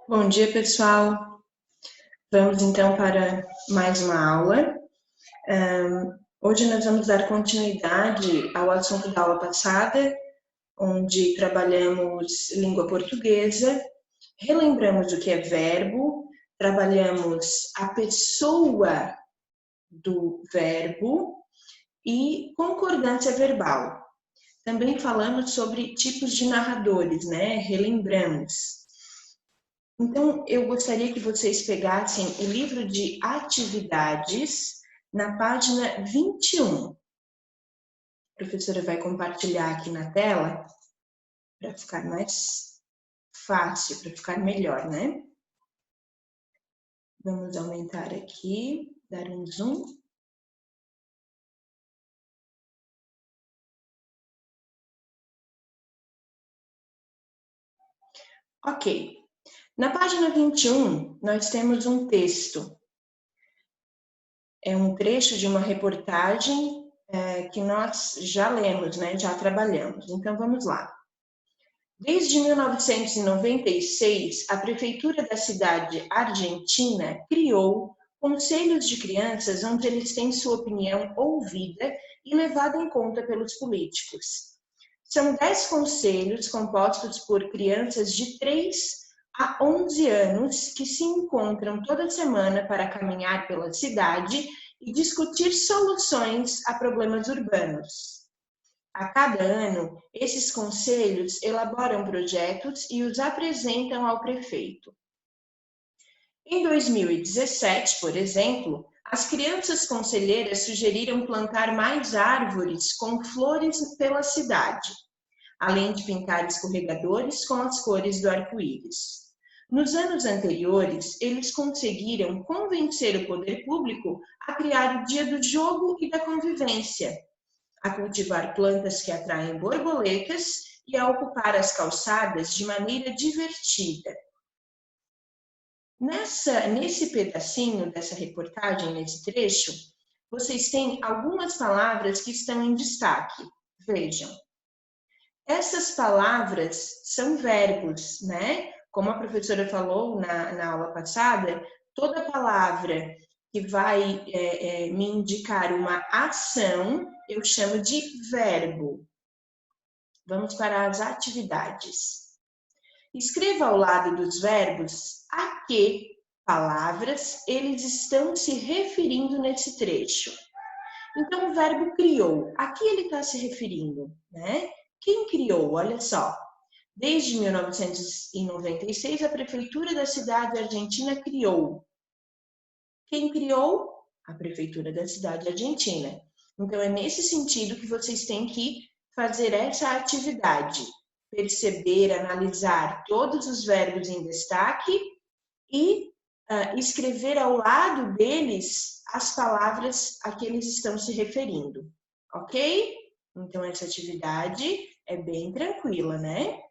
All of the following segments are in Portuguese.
Bom dia, pessoal. Vamos então para mais uma aula. Hoje nós vamos dar continuidade ao assunto da aula passada, onde trabalhamos língua portuguesa, relembramos o que é verbo, trabalhamos a pessoa do verbo e concordância verbal. Também falamos sobre tipos de narradores, né? Relembramos. Então, eu gostaria que vocês pegassem o livro de atividades na página 21. A professora vai compartilhar aqui na tela para ficar mais fácil, para ficar melhor, né? Vamos aumentar aqui, dar um zoom. Ok. Na página 21, nós temos um texto. É um trecho de uma reportagem que nós já lemos, né? Já trabalhamos. Então, vamos lá. Desde 1996, a prefeitura da cidade argentina criou conselhos de crianças onde eles têm sua opinião ouvida e levada em conta pelos políticos. São 10 conselhos compostos por crianças de 3 a 11 anos que se encontram toda semana para caminhar pela cidade e discutir soluções a problemas urbanos. A cada ano, esses conselhos elaboram projetos e os apresentam ao prefeito. Em 2017, por exemplo, as crianças conselheiras sugeriram plantar mais árvores com flores pela cidade, além de pintar escorregadores com as cores do arco-íris. Nos anos anteriores, eles conseguiram convencer o poder público a criar o Dia do Jogo e da Convivência, a cultivar plantas que atraem borboletas e a ocupar as calçadas de maneira divertida. Nesse pedacinho dessa reportagem, nesse trecho, vocês têm algumas palavras que estão em destaque. Vejam. Essas palavras são verbos, né? Como a professora falou na aula passada, toda palavra que vai me indicar uma ação, eu chamo de verbo. Vamos para as atividades. Escreva ao lado dos verbos a que palavras eles estão se referindo nesse trecho. Então, o verbo criou, a que ele está se referindo, né? Quem criou? Olha só. Desde 1996, a prefeitura da cidade argentina criou. Quem criou? A prefeitura da cidade argentina. Então, é nesse sentido que vocês têm que fazer essa atividade. Perceber, analisar todos os verbos em destaque e escrever ao lado deles as palavras a que eles estão se referindo, ok? Então, essa atividade é bem tranquila, né?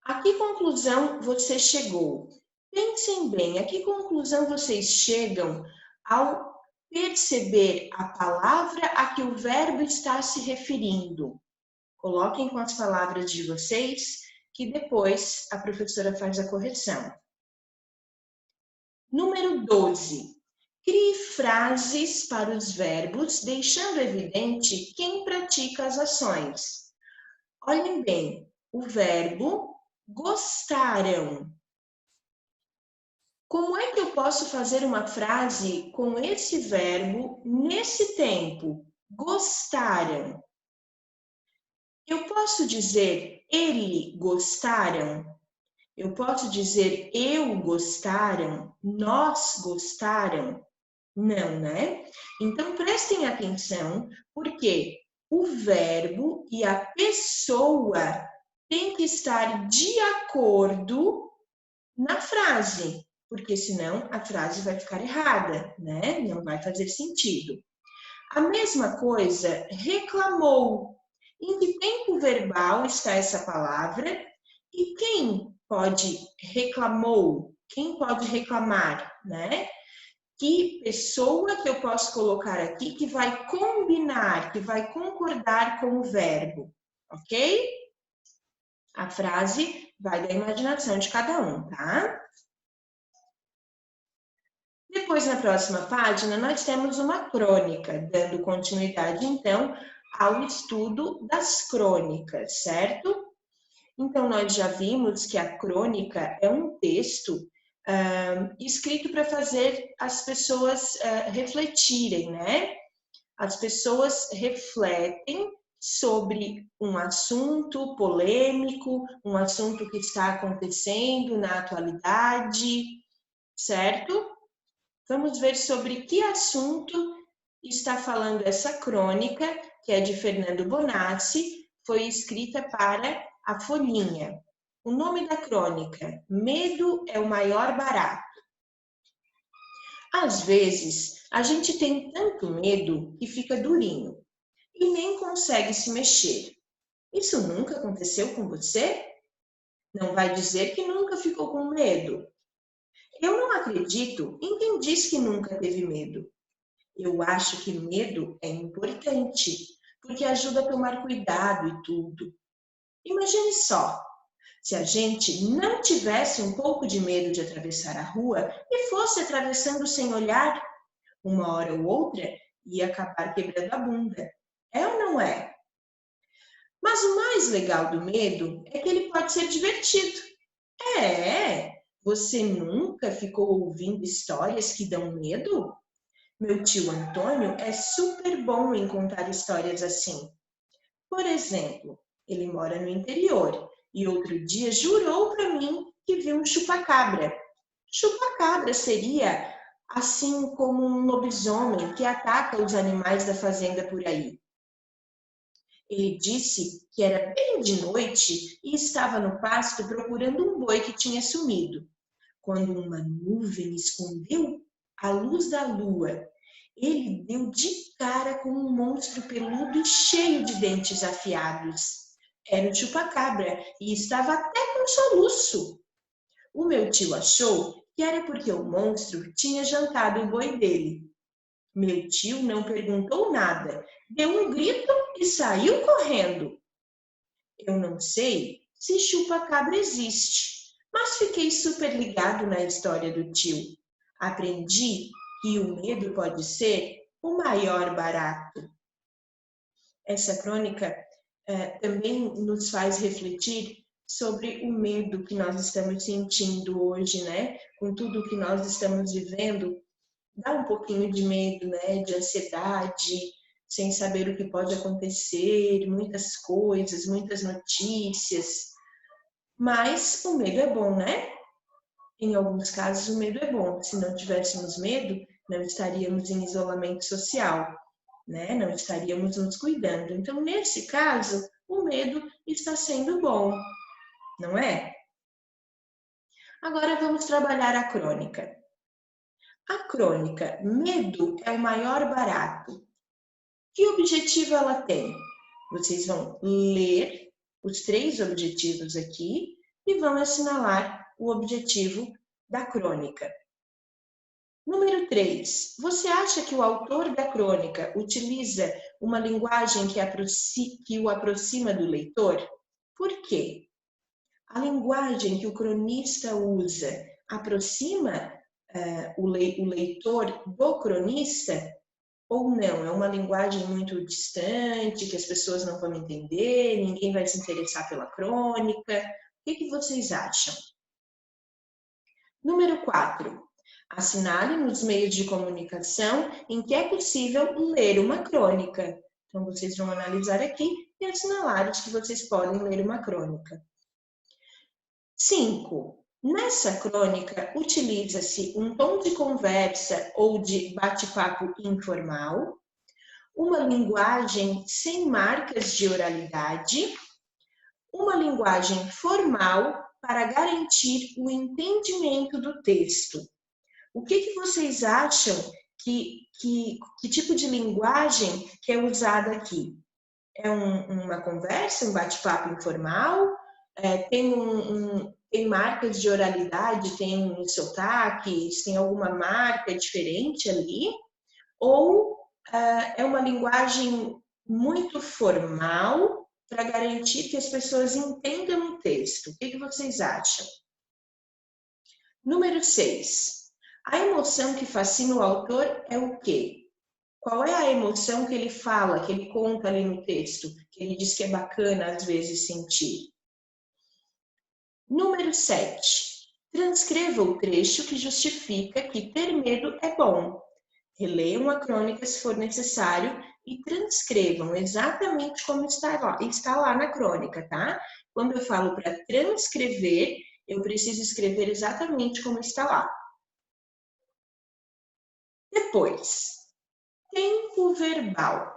A que conclusão você chegou? Pensem bem, a que conclusão vocês chegam ao perceber a palavra a que o verbo está se referindo? Coloquem com as palavras de vocês, que depois a professora faz a correção. Número 12. Crie frases para os verbos, deixando evidente quem pratica as ações. Olhem bem, o verbo gostaram. Como é que eu posso fazer uma frase com esse verbo nesse tempo? Gostaram. Eu posso dizer ele gostaram? Eu posso dizer eu gostaram? Nós gostaram? Não, né? Então prestem atenção, porque o verbo e a pessoa têm que estar de acordo na frase, porque senão a frase vai ficar errada, né? Não vai fazer sentido. A mesma coisa, reclamou. Em que tempo verbal está essa palavra? E quem pode reclamou? Quem pode reclamar, né? Que pessoa que eu posso colocar aqui que vai combinar, que vai concordar com o verbo, ok? A A frase vai da imaginação de cada um, tá? Depois, na próxima página, nós temos uma crônica, dando continuidade, então, ao estudo das crônicas, certo? Então, nós já vimos que a crônica é um texto escrito para fazer as pessoas refletirem, né? As pessoas refletem sobre um assunto polêmico, um assunto que está acontecendo na atualidade, certo? Vamos ver sobre que assunto está falando essa crônica, que é de Fernando Bonassi, foi escrita para a Folhinha. O nome da crônica: Medo é o maior barato. Às vezes, a gente tem tanto medo que fica durinho e nem consegue se mexer. Isso nunca aconteceu com você? Não vai dizer que nunca ficou com medo. Eu não acredito em quem diz que nunca teve medo. Eu acho que medo é importante, porque ajuda a tomar cuidado e tudo. Imagine só, se a gente não tivesse um pouco de medo de atravessar a rua e fosse atravessando sem olhar, uma hora ou outra ia acabar quebrando a bunda. É ou não é? Mas o mais legal do medo é que ele pode ser divertido. Você nunca ficou ouvindo histórias que dão medo? Meu tio Antônio é super bom em contar histórias assim. Por exemplo, ele mora no interior e outro dia jurou para mim que viu um chupacabra. Chupacabra seria assim como um lobisomem que ataca os animais da fazenda por aí. Ele disse que era bem de noite e estava no pasto procurando um boi que tinha sumido, quando uma nuvem escondeu a luz da lua. Ele deu de cara com um monstro peludo e cheio de dentes afiados. Era o chupacabra e estava até com soluço. O meu tio achou que era porque o monstro tinha jantado o boi dele. Meu tio não perguntou nada, deu um grito e saiu correndo. Eu não sei se chupa-cabra existe, mas fiquei super ligado na história do tio. Aprendi que o medo pode ser o maior barato. Essa crônica também nos faz refletir sobre o medo que nós estamos sentindo hoje, né? Com tudo que nós estamos vivendo, dá um pouquinho de medo, né? De ansiedade, sem saber o que pode acontecer, muitas coisas, muitas notícias. Mas o medo é bom, né? Em alguns casos o medo é bom. Se não tivéssemos medo, não estaríamos em isolamento social, né? Não estaríamos nos cuidando. Então, nesse caso, o medo está sendo bom, não é? Agora vamos trabalhar a crônica. A crônica Medo é o maior barato. Que objetivo ela tem? Vocês vão ler os 3 objetivos aqui e vão assinalar o objetivo da crônica. Número 3. Você acha que o autor da crônica utiliza uma linguagem que o aproxima do leitor? Por quê? A linguagem que o cronista usa aproxima o leitor do cronista ou não? É uma linguagem muito distante, que as pessoas não vão entender, ninguém vai se interessar pela crônica. O que vocês acham? Número 4. Assinale nos meios de comunicação em que é possível ler uma crônica. Então, vocês vão analisar aqui e assinalar os que vocês podem ler uma crônica. 5. Nessa crônica, utiliza-se um tom de conversa ou de bate-papo informal, uma linguagem sem marcas de oralidade, uma linguagem formal para garantir o entendimento do texto. O que vocês acham que tipo de linguagem que é usada aqui? É uma conversa, um bate-papo informal? Tem marcas de oralidade, tem sotaques, tem alguma marca diferente ali? Ou é uma linguagem muito formal para garantir que as pessoas entendam o texto. O que vocês acham? Número 6. A emoção que fascina o autor é o quê? Qual é a emoção que ele fala, que ele conta ali no texto, que ele diz que é bacana às vezes sentir? Número 7. Transcreva o trecho que justifica que ter medo é bom. Releiam a crônica se for necessário e transcrevam exatamente como está lá na crônica, tá? Quando eu falo para transcrever, eu preciso escrever exatamente como está lá. Depois, tempo verbal.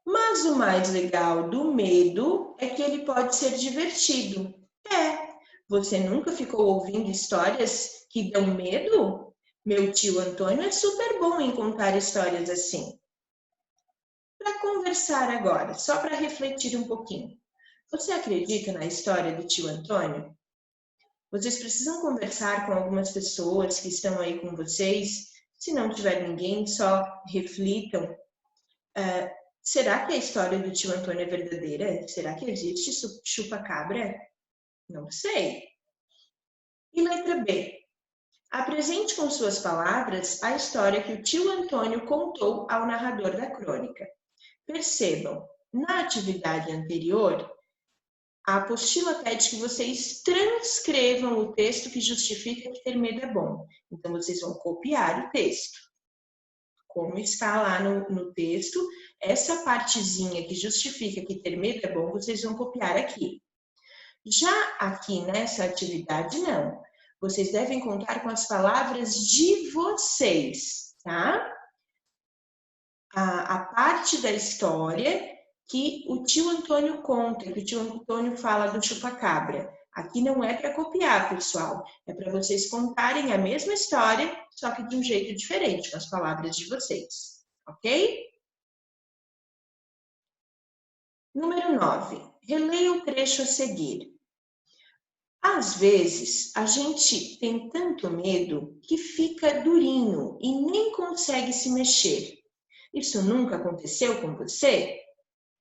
Mas o mais legal do medo é que ele pode ser divertido. Você nunca ficou ouvindo histórias que dão medo? Meu tio Antônio é super bom em contar histórias assim. Para conversar agora, só para refletir um pouquinho. Você acredita na história do tio Antônio? Vocês precisam conversar com algumas pessoas que estão aí com vocês. Se não tiver ninguém, só reflitam. Será que a história do tio Antônio é verdadeira? Será que existe chupa-cabra? Não sei. E letra B. Apresente com suas palavras a história que o tio Antônio contou ao narrador da crônica. Percebam, na atividade anterior, a apostila pede que vocês transcrevam o texto que justifica que ter medo é bom. Então, vocês vão copiar o texto. Como está lá no texto, essa partezinha que justifica que ter medo é bom, vocês vão copiar aqui. Já aqui nessa atividade, não. Vocês devem contar com as palavras de vocês, tá? A parte da história que o tio Antônio conta, que o tio Antônio fala do chupacabra. Aqui não é para copiar, pessoal. É para vocês contarem a mesma história, só que de um jeito diferente, com as palavras de vocês. Ok? Número 9. Releia o trecho a seguir. Às vezes, a gente tem tanto medo que fica durinho e nem consegue se mexer. Isso nunca aconteceu com você?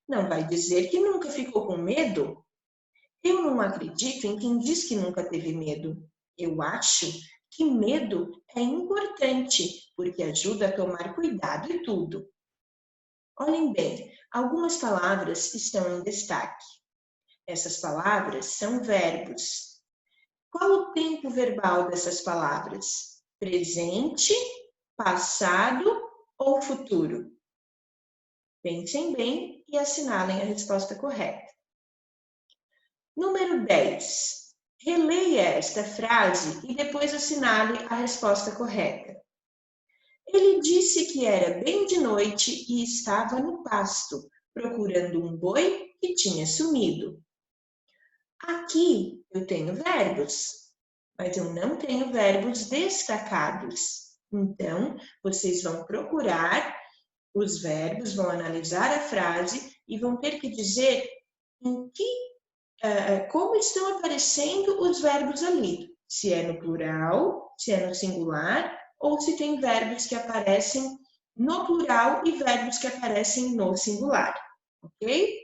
Não vai dizer que nunca ficou com medo? Eu não acredito em quem diz que nunca teve medo. Eu acho que medo é importante, porque ajuda a tomar cuidado e tudo. Olhem bem, algumas palavras estão em destaque. Essas palavras são verbos. Qual o tempo verbal dessas palavras? Presente, passado ou futuro? Pensem bem e assinalem a resposta correta. Número 10. Releia esta frase e depois assinale a resposta correta. Ele disse que era bem de noite e estava no pasto, procurando um boi que tinha sumido. Aqui eu tenho verbos, mas eu não tenho verbos destacados. Então, vocês vão procurar os verbos, vão analisar a frase e vão ter que dizer como estão aparecendo os verbos ali. Se é no plural, se é no singular, ou se tem verbos que aparecem no plural e verbos que aparecem no singular, ok?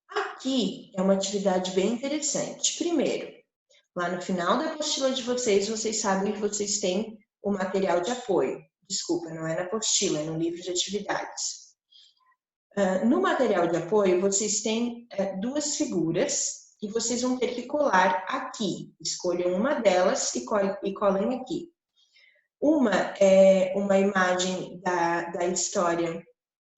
Aqui é uma atividade bem interessante. Primeiro, lá no final da apostila de vocês, vocês sabem que vocês têm o material de apoio. Desculpa, não é na apostila, é no livro de atividades. No material de apoio, vocês têm duas figuras e vocês vão ter que colar aqui. Escolham uma delas e colhem aqui. Uma é uma imagem da história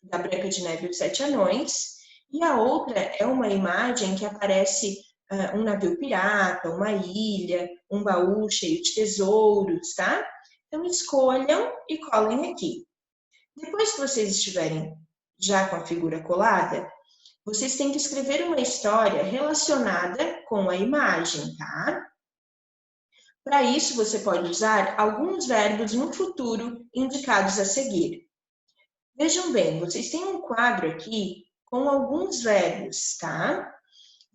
da Branca de Neve e os Sete Anões, e a outra é uma imagem que aparece um navio pirata, uma ilha, um baú cheio de tesouros, tá? Então, escolham e colhem aqui. Depois que vocês estiverem já com a figura colada, vocês têm que escrever uma história relacionada com a imagem, tá? Para isso, você pode usar alguns verbos no futuro indicados a seguir. Vejam bem, vocês têm um quadro aqui com alguns verbos, tá?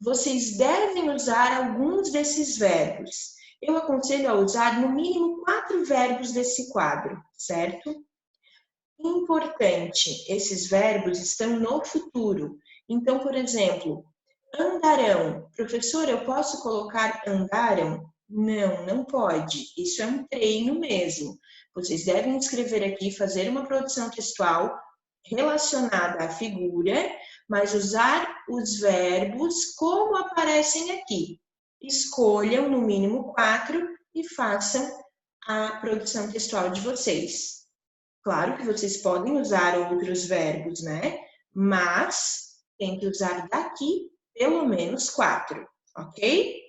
Vocês devem usar alguns desses verbos. Eu aconselho a usar no mínimo 4 verbos desse quadro, certo? importante, esses verbos estão no futuro. Então, por exemplo, andarão. Professor, eu posso colocar andaram? Não, não pode. Isso é um treino mesmo. Vocês devem escrever aqui, fazer uma produção textual relacionada à figura, mas usar os verbos como aparecem aqui. Escolham no mínimo 4 e façam a produção textual de vocês. Claro que vocês podem usar outros verbos, né? Mas tem que usar daqui pelo menos 4, ok?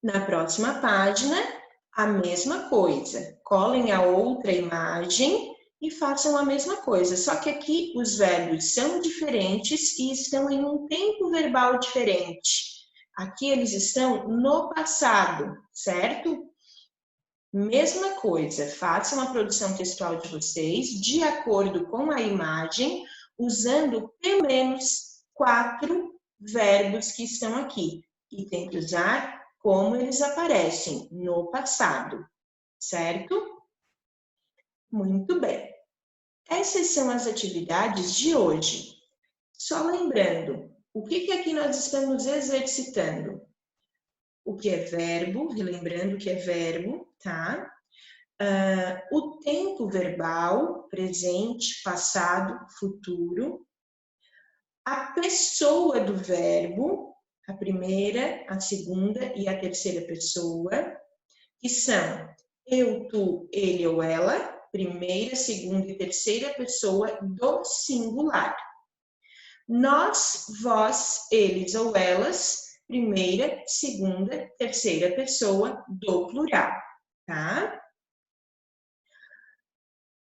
Na próxima página, a mesma coisa. Colhem a outra imagem e façam a mesma coisa. Só que aqui os verbos são diferentes e estão em um tempo verbal diferente. Aqui eles estão no passado, certo? Mesma coisa, façam a produção textual de vocês de acordo com a imagem, usando pelo menos 4 verbos que estão aqui. E tem que usar como eles aparecem no passado, certo? Muito bem. Essas são as atividades de hoje. Só lembrando, o que aqui nós estamos exercitando? O que é verbo, relembrando o que é verbo, tá? O tempo verbal, presente, passado, futuro. A pessoa do verbo, a primeira, a segunda e a terceira pessoa, que são eu, tu, ele ou ela, primeira, segunda e terceira pessoa do singular. Nós, vós, eles ou elas, primeira, segunda, terceira pessoa do plural, tá?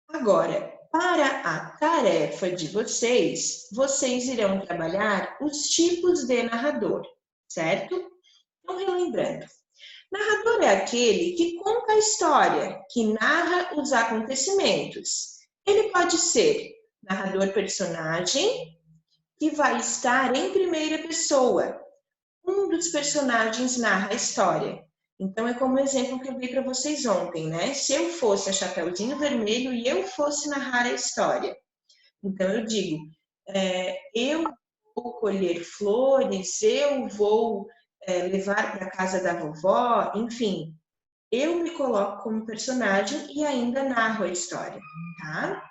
Agora, para a tarefa de vocês, vocês irão trabalhar os tipos de narrador, certo? Então, relembrando, narrador é aquele que conta a história, que narra os acontecimentos. Ele pode ser narrador personagem, que vai estar em primeira pessoa. Um dos personagens narra a história. Então, é como o exemplo que eu dei para vocês ontem, né? Se eu fosse a Chapeuzinho Vermelho e eu fosse narrar a história. Então, eu digo, eu vou colher flores, eu vou levar para a casa da vovó, enfim. Eu me coloco como personagem e ainda narro a história, tá?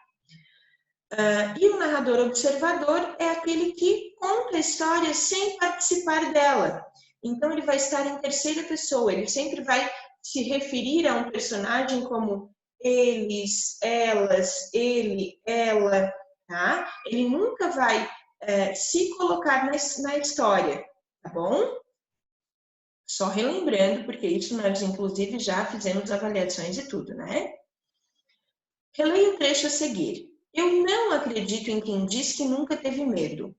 E o narrador observador é aquele que conta a história sem participar dela. Então, ele vai estar em terceira pessoa, ele sempre vai se referir a um personagem como eles, elas, ele, ela, tá? Ele nunca vai se colocar na história, tá bom? Só relembrando, porque isso nós, inclusive, já fizemos avaliações e tudo, né? Releia o trecho a seguir. Eu não acredito em quem diz que nunca teve medo.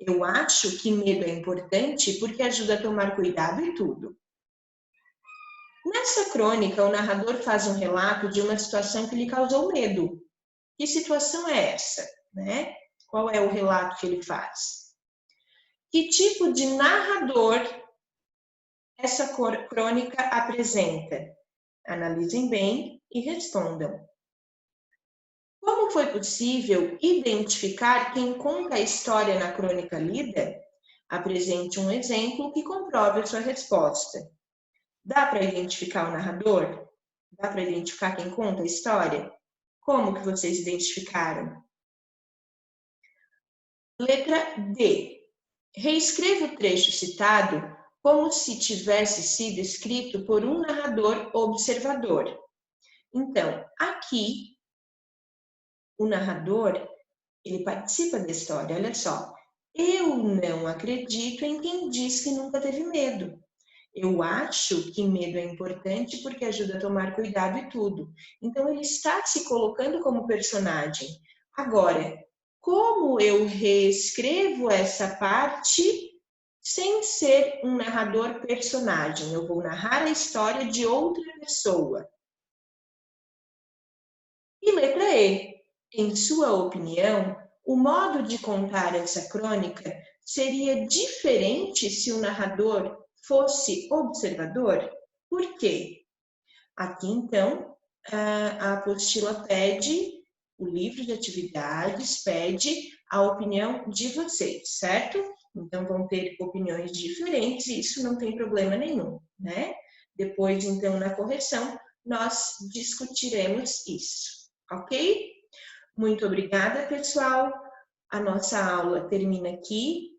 Eu acho que medo é importante porque ajuda a tomar cuidado e tudo. Nessa crônica, o narrador faz um relato de uma situação que lhe causou medo. Que situação é essa, né? Qual é o relato que ele faz? Que tipo de narrador essa crônica apresenta? Analisem bem e respondam. Como foi possível identificar quem conta a história na crônica lida? Apresente um exemplo que comprove a sua resposta. Dá para identificar o narrador? Dá para identificar quem conta a história? Como que vocês identificaram? Letra D. Reescreva o trecho citado como se tivesse sido escrito por um narrador observador. Então, aqui, o narrador, ele participa da história, olha só. Eu não acredito em quem diz que nunca teve medo. Eu acho que medo é importante porque ajuda a tomar cuidado e tudo. Então, ele está se colocando como personagem. Agora, como eu reescrevo essa parte sem ser um narrador personagem? Eu vou narrar a história de outra pessoa. E letra E. Em sua opinião, o modo de contar essa crônica seria diferente se o narrador fosse observador? Por quê? Aqui, então, a apostila pede o livro de atividades pede a opinião de vocês, certo? Então, vão ter opiniões diferentes e isso não tem problema nenhum, né? Depois, então, na correção, nós discutiremos isso, ok? Muito obrigada, pessoal. A nossa aula termina aqui.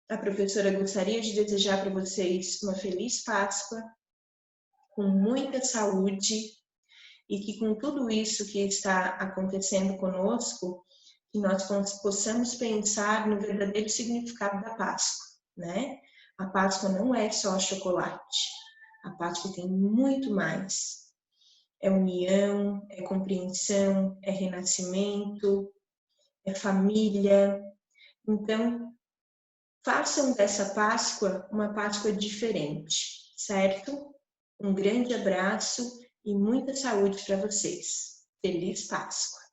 A professora gostaria de desejar para vocês uma feliz Páscoa, com muita saúde, e que com tudo isso que está acontecendo conosco, que nós possamos pensar no verdadeiro significado da Páscoa, né? A Páscoa não é só chocolate. A Páscoa tem muito mais. É união, é compreensão, é renascimento, é família. Então, façam dessa Páscoa uma Páscoa diferente, certo? Um grande abraço e muita saúde para vocês. Feliz Páscoa!